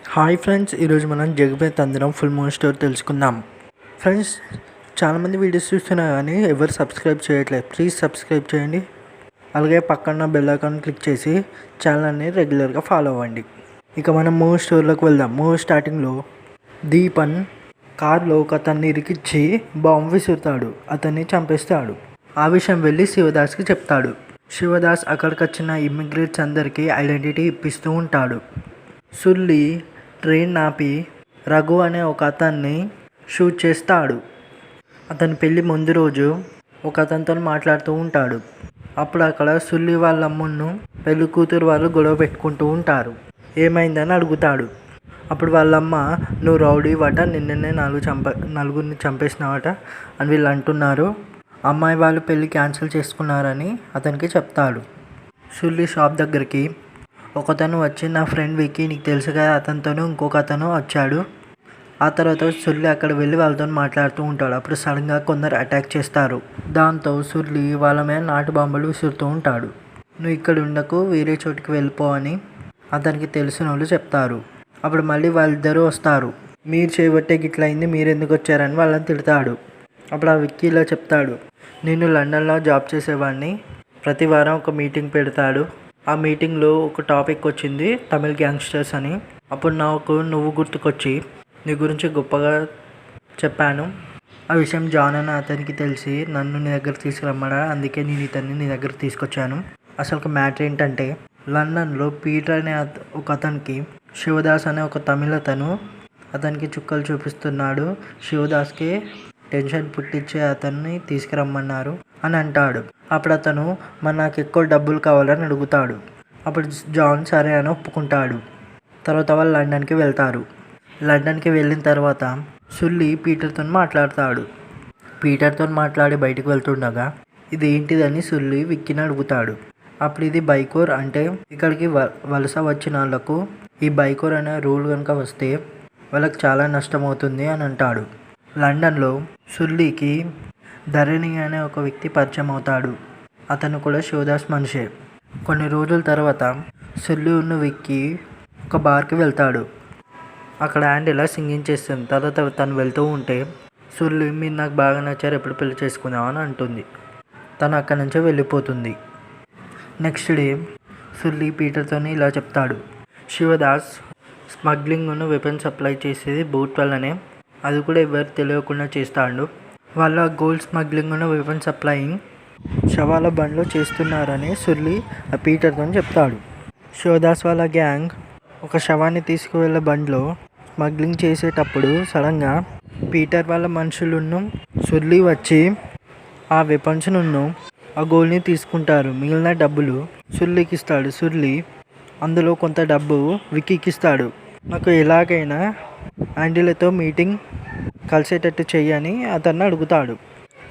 Hi friends, ఈరోజు మనం Jagapathi తందిరం full movie story తెలుసుకుందాం. ఫ్రెండ్స్, చాలామంది వీడియోస్ చూస్తున్నా కానీ ఎవరు సబ్స్క్రైబ్ చేయట్లేదు. ప్లీజ్ సబ్స్క్రైబ్ చేయండి. అలాగే పక్కన బెల్ ఐకాన్ క్లిక్ చేసి ఛానల్ని రెగ్యులర్గా ఫాలో అవ్వండి. ఇక మనం మూవీ స్టోరీలోకి వెళ్దాం. మూవీ స్టార్టింగ్లో దీపన్ కార్లో ఒక అతన్ని ఇరికిచ్చి బాంబు విసురుతాడు. అతన్ని చంపేస్తాడు. ఆ విషయం వెళ్ళి శివదాస్కి చెప్తాడు. శివదాస్ అక్కడికి వచ్చిన ఇమ్మిగ్రేట్స్ అందరికీ ఐడెంటిటీ ఇప్పిస్తూ ఉంటాడు. సుల్లి ట్రైన్ ఆపి రఘు అనే ఒక అతన్ని షూట్ చేస్తాడు. అతని పెళ్ళి ముందు రోజు ఒక అతనితో మాట్లాడుతూ ఉంటాడు. అప్పుడు అక్కడ సుల్లి వాళ్ళ అమ్మను పెళ్లి కూతురు వాళ్ళు గొడవ పెట్టుకుంటూ ఉంటారు. ఏమైందని అడుగుతాడు. అప్పుడు వాళ్ళమ్మ, నువ్వు రౌడీ వాట, నిన్ననే నలుగురిని చంపేసినావట అని వీళ్ళు అంటున్నారు. అమ్మాయి వాళ్ళు పెళ్ళి క్యాన్సిల్ చేసుకున్నారని అతనికి చెప్తాడు. సుల్లి షాప్ దగ్గరికి ఒకతను వచ్చి, నా ఫ్రెండ్ విక్కీ, నీకు తెలుసు కదా, అతనితోనూ ఇంకొక అతను వచ్చాడు. ఆ తర్వాత సుల్లి అక్కడ వెళ్ళి వాళ్ళతో మాట్లాడుతూ ఉంటాడు. అప్పుడు సడన్గా కొందరు అటాక్ చేస్తారు. దాంతో సుల్లి వాళ్ళ మీద నాటు బాంబులు విసురుతూ ఉంటాడు. నువ్వు ఇక్కడ ఉండకు, వేరే చోటుకి వెళ్ళిపో అని అతనికి తెలిసిన వాళ్ళు చెప్తారు. అప్పుడు మళ్ళీ వాళ్ళిద్దరూ వస్తారు. మీరు చేయబట్టే గిట్ల అయింది, మీరు ఎందుకు వచ్చారని వాళ్ళని తిడతాడు. అప్పుడు ఆ విక్కీ ఇలా చెప్తాడు, నేను లండన్లో జాబ్ చేసేవాడిని. ప్రతి వారం ఒక మీటింగ్ పెడతాడు. ఆ మీటింగ్లో ఒక టాపిక్ వచ్చింది, తమిళ్ గ్యాంగ్స్టర్స్ అని. అప్పుడు నాకు నువ్వు గుర్తుకొచ్చి నీ గురించి గొప్పగా చెప్పాను. ఆ విషయం జాన్ అని అతనికి తెలిసి నన్ను నీ దగ్గర తీసుకురమ్మడా, అందుకే నేను ఇతన్ని నీ దగ్గర తీసుకొచ్చాను. అసలు మ్యాటర్ ఏంటంటే, లండన్లో పీటర్ అనే ఒక అతనికి శివదాస్ అనే ఒక తమిళ అతనికి చుక్కలు చూపిస్తున్నాడు. శివదాస్కి టెన్షన్ పుట్టించే అతన్ని తీసుకురమ్మన్నారు అని అంటాడు. అప్పుడు అతను, మరి నాకు ఎక్కువ డబ్బులు కావాలని అడుగుతాడు. అప్పుడు జాన్ సరే అని ఒప్పుకుంటాడు. తర్వాత వాళ్ళు లండన్కి వెళ్తారు. లండన్కి వెళ్ళిన తర్వాత సుల్లి పీటర్తో మాట్లాడతాడు. పీటర్తో మాట్లాడి బయటకు వెళ్తుండగా ఇది ఏంటిదని సుల్లి విక్కీని అడుగుతాడు. అప్పుడు ఇది బైకోర్, అంటే ఇక్కడికి వలస వచ్చిన వాళ్ళకు ఈ బైకోర్ అనే రూల్ కనుక వస్తే వాళ్ళకి చాలా నష్టం అవుతుంది అని అంటాడు. లండన్లో సుల్లికి ధరణి అనే ఒక వ్యక్తి పరిచయం అవుతాడు. అతను కూడా శివదాస్ మనిషే. కొన్ని రోజుల తర్వాత సుల్లి ఉన్న విక్కీ ఒక బార్కి వెళ్తాడు. అక్కడ యాండిలా సింగింగ్ చేస్తుంది. తర్వాత తను వెళ్తూ ఉంటే సుల్లి, మీరు నాకు బాగా నచ్చారు, ఎప్పుడు పెళ్లి చేసుకుందామని అంటుంది. తను అక్కడి నుంచే వెళ్ళిపోతుంది. నెక్స్ట్ డే సుల్లి పీటర్తో ఇలా చెప్తాడు, శివదాస్ స్మగ్లింగ్ను వెపన్ సప్లై చేసేది బోట్ వల్లనే, అది కూడా ఎవరు తెలియకుండా చేస్తాడు. వాళ్ళ గోల్డ్ స్మగ్లింగ్ను వెపన్ సప్లయింగ్ శవాల బండ్లో చేస్తున్నారని సుల్లి ఆ పీటర్తో చెప్తాడు. శివదాస్ వాళ్ళ గ్యాంగ్ ఒక శవాన్ని తీసుకువెళ్ళే బండ్లో స్మగ్లింగ్ చేసేటప్పుడు సడన్గా పీటర్ వాళ్ళ మనుషులను సుల్లి వచ్చి ఆ వెపన్స్ను ఆ గోల్డ్ని తీసుకుంటారు. మిగిలిన డబ్బులు సుల్లికి ఇస్తాడు. సుల్లి అందులో కొంత డబ్బు విక్కీకి ఇస్తాడు. నాకు ఎలాగైనా యాండిలతో మీటింగ్ కలిసేటట్టు చెయ్యని అతన్ని అడుగుతాడు.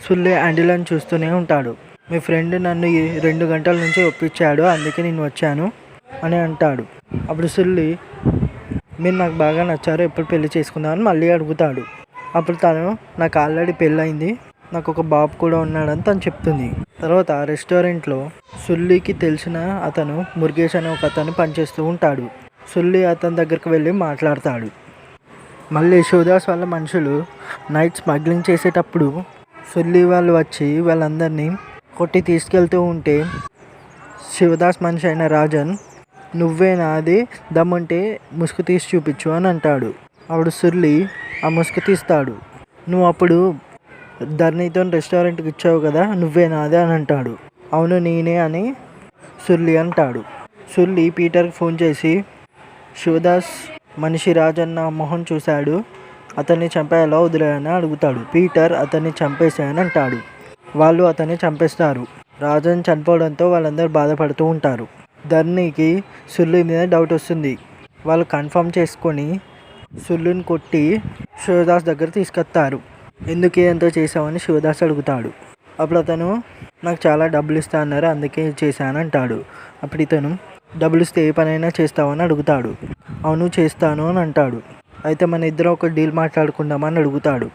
సుల్లి యాండిలను చూస్తూనే ఉంటాడు. మీ ఫ్రెండ్ నన్ను 2 గంటల నుంచి ఒప్పించాడు, అందుకే నేను వచ్చాను అని అంటాడు. అప్పుడు సుల్లి, మీరు నాకు బాగా నచ్చారు, ఎప్పుడు పెళ్లి చేసుకుందామని మళ్ళీ అడుగుతాడు. అప్పుడు తను, నాకు ఆల్రెడీ పెళ్ళయింది, నాకు ఒక బాబు కూడా ఉన్నాడని తను చెప్తుంది. తర్వాత రెస్టారెంట్లో సుల్లికి తెలిసిన అతను మురుగేష్ అనే ఒక అతను పనిచేస్తూ ఉంటాడు. సుల్లి అతని దగ్గరికి వెళ్ళి మాట్లాడతాడు. మళ్ళీ శివదాస్ వాళ్ళ మనుషులు నైట్ స్మగ్లింగ్ చేసేటప్పుడు సుల్లి వాళ్ళు వచ్చి వాళ్ళందరినీ కొట్టి తీసుకెళ్తూ ఉంటే శివదాస్ మనిషి అయిన రాజన్, నువ్వేనా అది, దమ్ముంటే ముసుగు తీసి చూపించు అని అంటాడు. అప్పుడు సుల్లి ఆ ముసుగు తీస్తాడు. నువ్వు అప్పుడు ధరణితో రెస్టారెంట్కి ఇచ్చావు కదా, నువ్వేనా అది అని అంటాడు. అవును నేనే అని సుల్లి అంటాడు. సుల్లి పీటర్కి ఫోన్ చేసి, శివదాస్ మనిషి రాజన్న మొహం చూశాడు, అతన్ని చంపేలా వదిలేయని అడుగుతాడు. పీటర్ అతన్ని చంపేశాయని అంటాడు. వాళ్ళు అతన్ని చంపేస్తారు. రాజన్ చనిపోవడంతో వాళ్ళందరూ బాధపడుతూ ఉంటారు. ధరణికి సుల్లి మీద డౌట్ వస్తుంది. వాళ్ళు కన్ఫర్మ్ చేసుకొని సుల్లిని కొట్టి శివదాస్ దగ్గర తీసుకొస్తారు. ఎందుకు ఎంతో చేసామని శివదాస్ అడుగుతాడు. అప్పుడు అతను, నాకు చాలా డబ్బులు ఇస్తా అన్నారు, అందుకే చేశానంటాడు. అప్పుడు ఇతను, డబ్బులు ఇస్తే ఏ పనైనా చేస్తావని అడుగుతాడు. అవును చేస్తాను అని అంటాడు. అయితే మన ఇద్దరం ఒక డీల్ మాట్లాడుకుందామని అడుగుతాడు.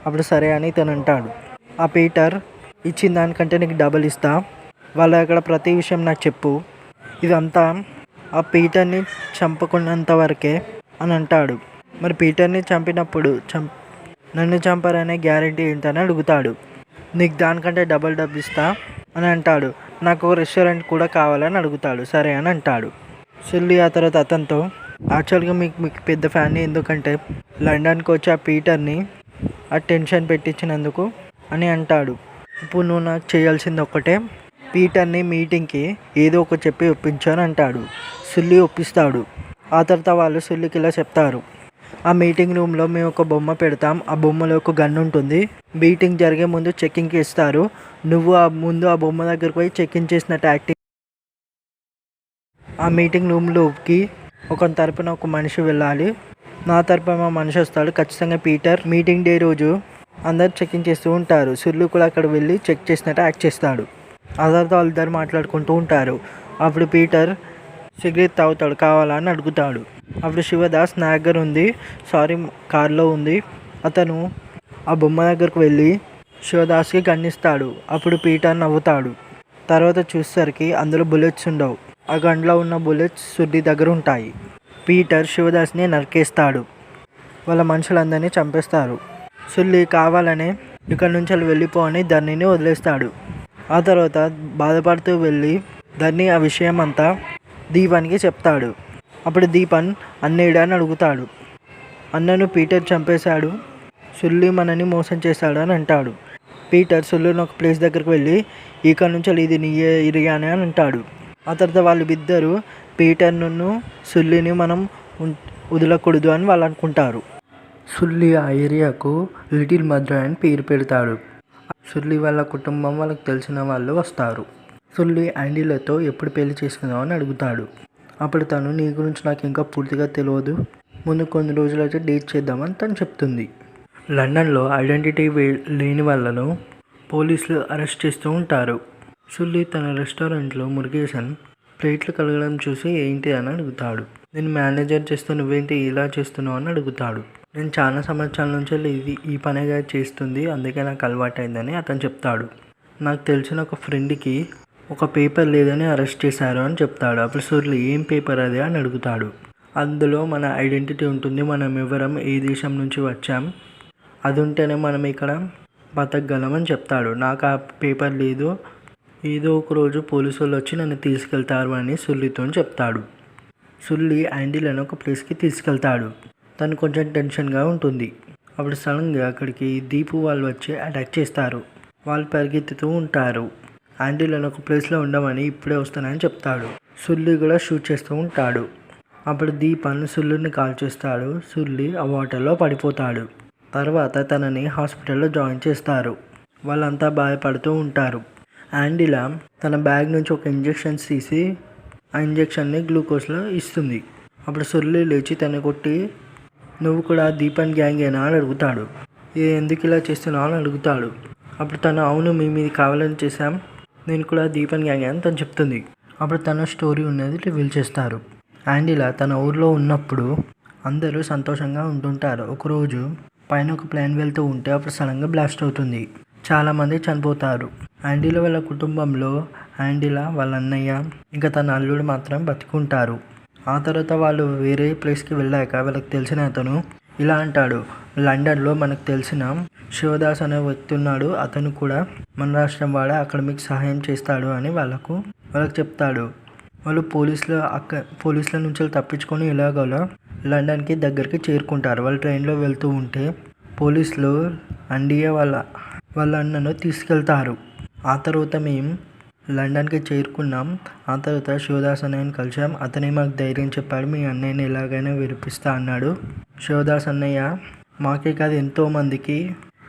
అప్పుడు సరే అని ఇతను అంటాడు. ఆ పీటర్, ఇచ్చిన దానికంటే నీకు డబ్బులు ఇస్తా, వాళ్ళ అక్కడ ప్రతి విషయం నాకు చెప్పు, ఇదంతా ఆ పీటర్ని చంపుకున్నంత వరకే అని అంటాడు. మరి పీటర్ని చంపినప్పుడు నన్ను చంపారనే గ్యారంటీ ఏంటని అడుగుతాడు. నీకు దానికంటే డబల్ డబ్బు ఇస్తా అని అంటాడు. నాకు రెస్టారెంట్ కూడా కావాలని అడుగుతాడు. సరే అని అంటాడు. సుల్లి ఆ తర్వాత అతనితో యాక్చువల్గా మీకు పెద్ద ఫ్యాన్ ఎందుకంటే లండన్కి వచ్చి ఆ పీటర్ని ఆ టెన్షన్ పెట్టించినందుకు అని అంటాడు. ఇప్పుడు నువ్వు నాకు చేయాల్సింది ఒక్కటే, పీటర్ని మీటింగ్కి ఏదో ఒకటి చెప్పి ఒప్పించాను అంటాడు. సుల్లి ఒప్పిస్తాడు. ఆ తర్వాత వాళ్ళు సుల్లికి ఇలా చెప్తారు, ఆ మీటింగ్ రూమ్లో మేము ఒక బొమ్మ పెడతాం, ఆ బొమ్మలో ఒక గన్ ఉంటుంది, మీటింగ్ జరిగే ముందు చెక్కింగ్కి ఇస్తారు, నువ్వు ముందు ఆ బొమ్మ దగ్గరకు పోయి చెక్కింగ్ చేసినట్టు యాక్టింగ్. ఆ మీటింగ్ రూమ్లోకి ఒక తరపున ఒక మనిషి వెళ్ళాలి, నా తరపున మనిషి వస్తాడు. ఖచ్చితంగా పీటర్ మీటింగ్ డే రోజు అందరు చెక్కింగ్ చేస్తూ ఉంటారు. సుల్లు కూడా అక్కడ వెళ్ళి చెక్ చేసినట్టు యాక్ట్ చేస్తాడు. ఆ తర్వాత వాళ్ళిద్దరు మాట్లాడుకుంటూ ఉంటారు. అప్పుడు పీటర్ సిగరెట్ తాగుతాడు, కావాలని అడుగుతాడు. అప్పుడు శివదాస్ నా దగ్గర ఉంది, సారీ కార్లో ఉంది. అతను ఆ బొమ్మ దగ్గరకు వెళ్ళి శివదాస్కి గన్నిస్తాడు. అప్పుడు పీటర్ నవ్వుతాడు. తర్వాత చూసేసరికి అందులో బుల్లెట్స్ ఉండవు. ఆ గన్లో ఉన్న బుల్లెట్స్ సుల్లి దగ్గర ఉంటాయి. పీటర్ శివదాస్ని నరికేస్తాడు. వాళ్ళ మనుషులందరినీ చంపేస్తారు. సుల్లి కావాలనే ఇక్కడ నుంచి వెళ్ళిపో అని ధర్నీని వదిలేస్తాడు. ఆ తర్వాత బాధపడుతూ వెళ్ళి ధర్నీ ఆ విషయం అంతా దీపన్కి చెప్తాడు. అప్పుడు దీపన్ అన్నేడా అని అడుగుతాడు. అన్నను పీటర్ చంపేశాడు, సుల్లి మనని మోసం చేశాడు అని అంటాడు. పీటర్ సుల్లుని ఒక ప్లేస్ దగ్గరికి వెళ్ళి ఇక్కడ నుంచి ఇది నీ ఏరియానే అని అంటాడు. ఆ తర్వాత వాళ్ళు ఇద్దరు పీటర్ను సుల్లిని మనం వదలకూడదు అని వాళ్ళు అనుకుంటారు. సుల్లి ఆ ఏరియాకు లిటిల్ మద్ర అని పేరు పెడతాడు. సుల్లి వాళ్ళ కుటుంబం వాళ్ళకి తెలిసిన వాళ్ళు వస్తారు. సుల్లి యాండీలతో ఎప్పుడు పెళ్లి చేసుకుందాం అని అడుగుతాడు. అప్పుడు తను నీ గురించి నాకు ఇంకా పూర్తిగా తెలియదు, ముందు కొన్ని రోజులైతే డేట్ చేద్దామని తను చెప్తుంది. లండన్లో ఐడెంటిటీ లేని వాళ్ళను పోలీసులు అరెస్ట్ చేస్తూ ఉంటారు. సుల్లి తన రెస్టారెంట్లో మురుగేసన్ ప్లేట్లు కలగడం చూసి ఏంటి అని అడుగుతాడు. నేను మేనేజర్ చేస్తూ నువ్వేంటి ఇలా చేస్తున్నావు అని అడుగుతాడు. నేను చాలా సంవత్సరాల నుంచి ఈ పనిగా చేస్తుంది, అందుకే నాకు అలవాటైందని అతను చెప్తాడు. నాకు తెలిసిన ఒక ఫ్రెండ్కి ఒక పేపర్ లేదని అరెస్ట్ చేశారు అని చెప్తాడు. అప్పుడు సుల్లి ఏం పేపర్ అది అని అడుగుతాడు. అందులో మన ఐడెంటిటీ ఉంటుంది, మనం ఎవరం, ఏ దేశం నుంచి వచ్చాం, అది ఉంటేనే మనం ఇక్కడ బతకగలమని చెప్తాడు. నాకు ఆ పేపర్ లేదు, ఏదో ఒక రోజు పోలీసు వాళ్ళు వచ్చి నన్ను తీసుకెళ్తారు అని సుల్లితో చెప్తాడు. సుల్లి యాండీలను ఒక ప్లేస్కి తీసుకెళ్తాడు. తను కొంచెం టెన్షన్గా ఉంటుంది. అప్పుడు సడన్గా అక్కడికి దీపు వాళ్ళు వచ్చి అటాక్ చేస్తారు. వాళ్ళు పరిగెత్తుతూ ఉంటారు. యాండీలను ఒక ప్లేస్లో ఉండమని ఇప్పుడే వస్తానని చెప్తాడు. సుల్లి కూడా షూట్ చేస్తూ ఉంటాడు. అప్పుడు దీపన్ సుల్లిని కాల్ చేస్తాడు. సుల్లి ఆ వాటర్లో పడిపోతాడు. తర్వాత తనని హాస్పిటల్లో జాయిన్ చేస్తారు. వాళ్ళంతా బాధపడుతూ ఉంటారు. యాండీలా తన బ్యాగ్ నుంచి ఒక ఇంజెక్షన్స్ తీసి ఆ ఇంజెక్షన్ని గ్లూకోజ్లో ఇస్తుంది. అప్పుడు సుల్లి లేచి తను కొట్టి నువ్వు కూడా దీపన్ గ్యాంగేనా అని అడుగుతాడు. ఎందుకు ఇలా చేస్తున్నావు అని అడుగుతాడు. అప్పుడు తను అవును మేము ఇది కావాలని చేశాం, నేను కూడా దీపన్ గ్యాంగే అని తను చెప్తుంది. అప్పుడు తన స్టోరీ ఉన్నది రివీల్ చేస్తారు. యాండీలా తన ఊర్లో ఉన్నప్పుడు అందరూ సంతోషంగా ఉంటుంటారు. ఒకరోజు పైన ఒక ప్లేన్ వెళ్తూ ఉంటే అప్పుడు సడన్గా బ్లాస్ట్ అవుతుంది. చాలామంది చనిపోతారు. యాండీలా వాళ్ళ కుటుంబంలో యాండీలా వాళ్ళ అన్నయ్య ఇంకా తన అల్లుడు మాత్రం బతుకుంటారు. ఆ తర్వాత వాళ్ళు వేరే ప్లేస్కి వెళ్ళాక వాళ్ళకి తెలిసిన అతను ఇలా అంటాడు, లండన్లో మనకు తెలిసిన శివదాస్ అనే వ్యక్తి ఉన్నాడు, అతను కూడా మన రాష్ట్రం వాడే, అక్కడ మీకు సహాయం చేస్తాడు అని వాళ్ళకు చెప్తాడు. వాళ్ళు పోలీసుల నుంచి తప్పించుకొని ఎలాగోలా లండన్కి దగ్గరికి చేరుకుంటారు. వాళ్ళు ట్రైన్లో వెళ్తూ ఉంటే పోలీసులు అండియా వాళ్ళ అన్నను తీసుకెళ్తారు. ఆ తర్వాత మేము లండన్కి చేరుకున్నాం. ఆ తర్వాత శివదాస్ అన్నయ్యని కలిసాం. అతనే మాకు ధైర్యం చెప్పాడు, మీ అన్నయ్యని ఎలాగైనా విడిపిస్తా అన్నాడు. శివదాస్ అన్నయ్య మాకే కాదు ఎంతోమందికి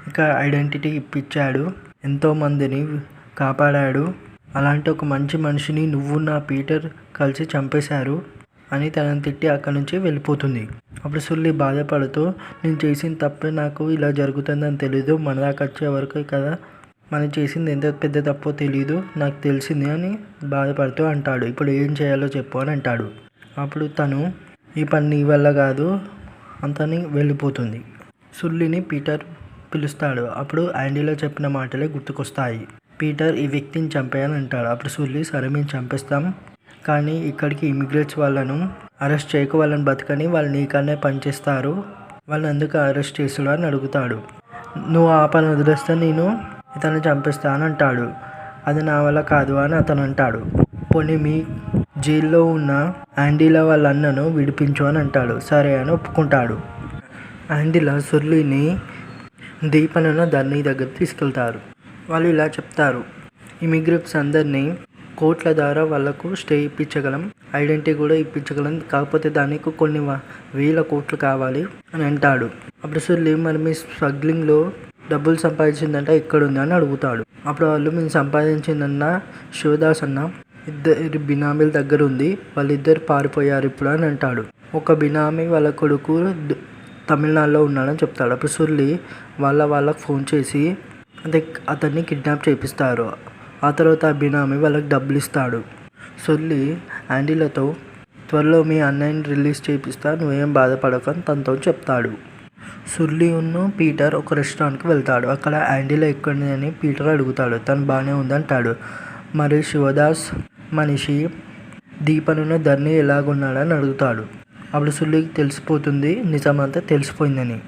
ఇంకా ఐడెంటిటీ ఇప్పించాడు, ఎంతోమందిని కాపాడాడు. అలాంటి ఒక మంచి మనిషిని నువ్వు నా పీటర్ కలిసి చంపేశారు అని తనని తిట్టి అక్కడి నుంచి వెళ్ళిపోతుంది. అప్పుడు సుల్లి బాధపడుతూ నేను చేసిన తప్పే, నాకు ఇలా జరుగుతుందని తెలీదు, మన దాకా వచ్చే వరకు కదా మనం చేసింది ఎంత పెద్ద తప్పో తెలీదు, నాకు తెలిసింది అని బాధపడుతూ అంటాడు. ఇప్పుడు ఏం చేయాలో చెప్పు అని అంటాడు. అప్పుడు తను ఈ పని నీ వల్ల కాదు అంతని వెళ్ళిపోతుంది. సుల్లిని పీటర్ పిలుస్తాడు. అప్పుడు యాండీలో చెప్పిన మాటలే గుర్తుకొస్తాయి. పీటర్ ఈ వ్యక్తిని చంపేయాలని అంటాడు. అప్పుడు సుల్లి సరే మేము చంపేస్తాం, కానీ ఇక్కడికి ఇమిగ్రేట్స్ వాళ్ళను అరెస్ట్ చేయకు, వాళ్ళని బతకని, వాళ్ళు నీకనే పనిచేస్తారు, వాళ్ళని ఎందుకు అరెస్ట్ చేసాడు అని అడుగుతాడు. నువ్వు ఆ పని వదిలేస్తే నేను ఇతన్ని చంపేస్తా అని అంటాడు. అది నా వల్ల కాదు అని అతను అంటాడు. పోనీ మీ జైల్లో ఉన్న యాండీలా వాళ్ళ అన్నను విడిపించు అని అంటాడు. సరే అని ఒప్పుకుంటాడు. యాండీలా సుర్లీని దీపనున్న ధర్ని దగ్గర తీసుకెళ్తారు. వాళ్ళు ఇలా చెప్తారు, ఇమిగ్రెంట్స్ అందరినీ కోర్టుల ద్వారా వాళ్ళకు స్టే ఇప్పించగలం, ఐడెంటిటీ కూడా ఇప్పించగలం, కాకపోతే దానికి కొన్ని వేల కోట్లు కావాలి అని అంటాడు. అప్పుడు సుర్లీ మరి మీ స్మగ్లింగ్లో డబ్బులు సంపాదించిందంటే ఎక్కడుంది అని అడుగుతాడు. అప్పుడు వాళ్ళు మేము సంపాదించిందన్న శివదాస్ అన్న ఇద్దరు బినామీల దగ్గర ఉంది, వాళ్ళిద్దరు పారిపోయారు ఇప్పుడు అని అంటాడు. ఒక బినామీ వాళ్ళ కొడుకు తమిళనాడులో ఉన్నాడని చెప్తాడు. అప్పుడు సుర్లీ వాళ్ళకు ఫోన్ చేసి అతన్ని కిడ్నాప్ చేపిస్తారు. ఆ తర్వాత ఆ బినామీ వాళ్ళకి డబ్బులు ఇస్తాడు. సుర్లీ యాండీలతో త్వరలో మీ అన్నయ్యని రిలీజ్ చేపిస్తా, నువ్వేం బాధపడకని తనతో చెప్తాడు. సుర్లీ పీటర్ ఒక రెస్టారెంట్కి వెళ్తాడు. అక్కడ యాండీలా ఎక్కడి అని పీటర్ అడుగుతాడు. తను బాగానే ఉందంటాడు. మరి శివదాస్ మనిషి దీపనున్న ధర్ని ఎలాగున్నాడని అడుగుతాడు. అప్పుడు సుర్లీకి తెలిసిపోతుంది నిజమంతా తెలిసిపోయిందని.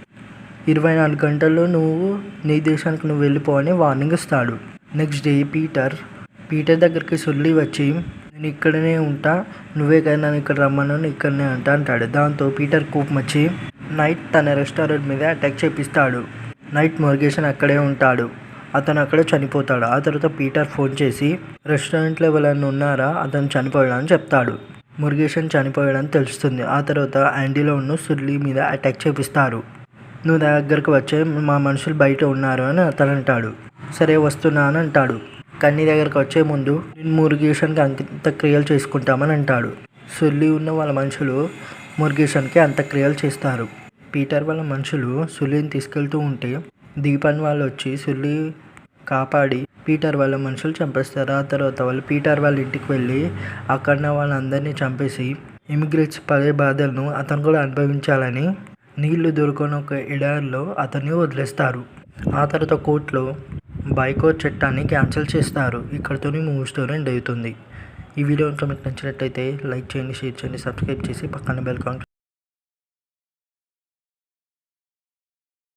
24 గంటల్లో నువ్వు నీ దేశానికి నువ్వు వెళ్ళిపోవని వార్నింగ్ ఇస్తాడు. నెక్స్ట్ డే పీటర్ దగ్గరికి సుర్లీ వచ్చి నేను ఇక్కడనే ఉంటా, నువ్వే కదా నన్ను ఇక్కడ రమ్మను, ఇక్కడనే అంటాడు. దాంతో పీటర్ కోపం వచ్చి నైట్ తన రెస్టారెంట్ మీద అటాక్ చేపిస్తాడు. నైట్ మురుగేషన్ అక్కడే ఉంటాడు. అతను అక్కడే చనిపోతాడు. ఆ తర్వాత పీటర్ ఫోన్ చేసి రెస్టారెంట్లో ఎవరైనా ఉన్నారా, అతను చనిపోయాడని చెప్తాడు. మురుగేషన్ చనిపోయాడని తెలుస్తుంది. ఆ తర్వాత యాండీలో సుర్లీ మీద అటాక్ చేపిస్తారు. నువ్వు దగ్గరకు వచ్చే మా మనుషులు బయట ఉన్నారు అని అతను అంటాడు. సరే వస్తున్నా అని అంటాడు. కన్నీ దగ్గరకు వచ్చే ముందు నేను మురుగేషన్కి అంత్యక్రియలు చేసుకుంటామని అంటాడు. సుర్లీ వాళ్ళ మనుషులు మురుగేషన్కి అంత్యక్రియలు చేస్తారు. పీటర్ వాళ్ళ మనుషులు సుర్లీని తీసుకెళ్తూ ఉంటే దీపన్ వాళ్ళు వచ్చి సుర్లీ కాపాడి పీటర్ వాళ్ళ మనుషులు చంపేస్తారు. ఆ తర్వాత వాళ్ళు పీటర్ వాళ్ళ ఇంటికి వెళ్ళి అక్కడ వాళ్ళందరినీ చంపేసి ఇమిగ్రెంట్స్ పడే బాధలను అతను కూడా అనుభవించాలని నీళ్లు దొరకని ఒక ఎడారిలో అతన్ని వదిలేస్తారు. ఆ తర్వాత కోర్టులో బాయ్కాట్ చట్టాన్ని క్యాన్సిల్ చేస్తారు. ఇక్కడితో మూవీ స్టోరీ ఎండ్ అవుతుంది. ఈ వీడియో ఇంకా మీకు నచ్చినట్టయితే లైక్ చేయండి, షేర్ చేయండి, సబ్స్క్రైబ్ చేసి పక్కన బెల్ ఐకాన్